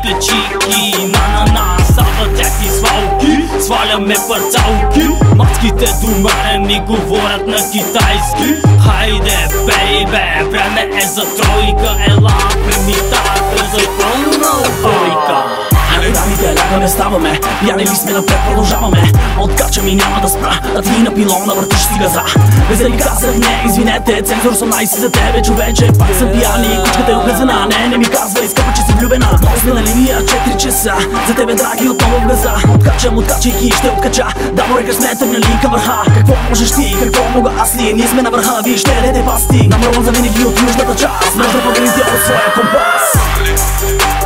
чики, на сава тяхни свалки, сваляме парцалки. Маските до мене ми говорят на китайски. Хайде, бейбе, време е за тройка. Ела, примитата за пълна упойка. Дамите, лягаме, ставаме, пияни ли сме, напред продължаваме. Откачам и няма да спра, а ти на пилона въртиш си газа. Без да ли казах не, извинете, цензур съм най-си за тебе, човече. Пак съм пияни, кучката е облезена, не ми казвай, скъпа, че си влюбена. Много сме на линия, 4 часа, за тебе, драги, отново в газа. Откачам, откачайки, ще откача, да морека сме тръгнали към върха. Какво можеш ти, какво мога аз ли, ние сме на върха, вижте, дете пасти. Намървам завинаги от южната част, може да погледните от своя компас.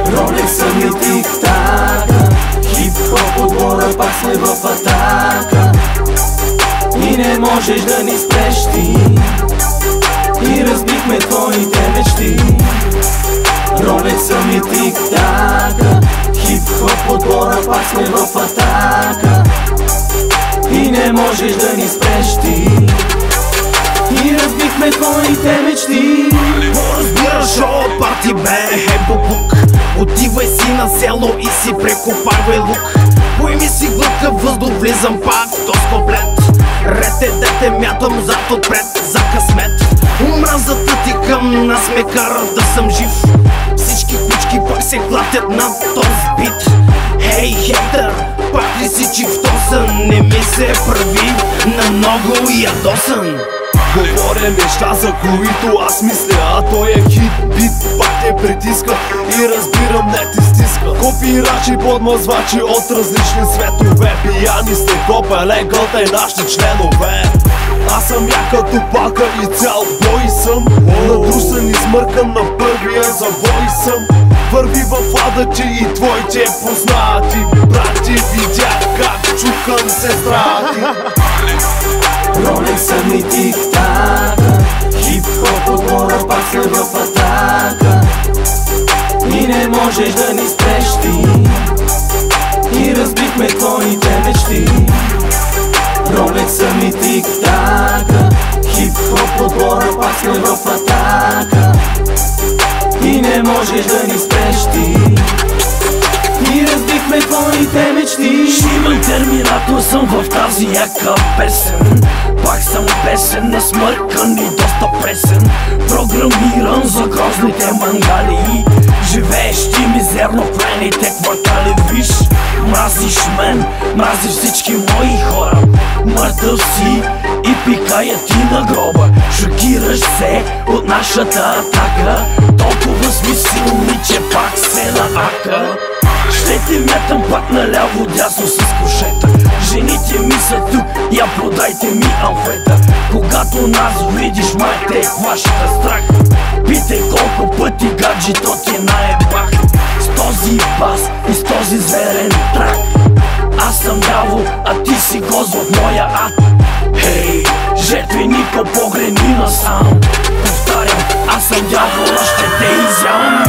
Ролекса ми тик-така, хип-хоп отбора, пак сме в атака. И не можеш да ни спреш ти, и разбихме твоите мечти. Ролекса ми тик-така, хип-хоп отбора, пак сме в атака. И не можеш да ни спреш ти, и разбихме твоите мечти. Разбираш от парти бе, хепопук. Отивай си на село и си прекопавай лук. Поеми си глътка въздух, влизам пак в този комплет. Ред е да те мятам зад отпред за късмет. Омразата ти към нас ме кара да съм жив. Всички кучки пак се клатят на този бит. Хей, хейтър, пак ли си чифтосан? Не ми се прави на много ядосан. Говоря неща, за които аз мисля, а той е хит бит, пак те притиска и разбирам, не ти стиска. Копирачи, подмазвачи от различни светове, пияни сте, копеле, гълта и нашите членове. Аз съм я като пака и цял бой съм, надрусан и смъркан на първия завой съм. Върви в ада ти и твоите познати брати, видях как чукам сестра ти. Ролекса ми тик-така, хип-хоп отбора, пак сме в атака. И не можеш да ни спреш ти, и разбихме твоите мечти. Ролекса ми тик-така, хип-хоп отбора, пак сме в атака. И не можеш да ни спреш ти, и разбихме твоите мечти. Шивен терминатор съм в тази яка песен. Пак съм песен, насмъркан и доста пресен. Програмиран за грозните мангали, живеещи мизерно в плените квартали. Виж, мразиш мен, мразиш всички мои хора. Мъртъв си и пикая ти на гроба. Шокираш се от нашата атака. Толкова сме силни, че пак се на ака. Ще те мятам пак наляво дясно с кошета. Жените ми са тук, я продайте ми амфета. Когато нас видиш, май те хваща страх. Питай колко пъти гаджето ти наебах. С този бас и с този зверен трак. Аз съм дявол, а ти си гоз в моя ад. Хей, жертвеника погледни насам. Повтарям, аз съм дявол, ще те изям.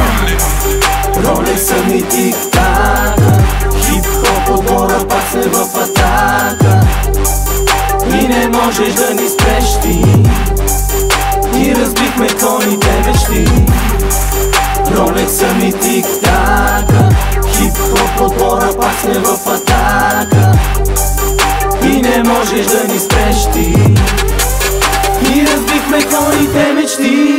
Ролекса ми тик-така, хип-хоп отбора, пак сме в атака. И не можеш да ни спреш ти, и разбихме твоите мечти. Ролекса ми тик-така, хип-хоп отбора, пак сме в атака. И не можеш да ни спреш ти, и разбихме твоите мечти.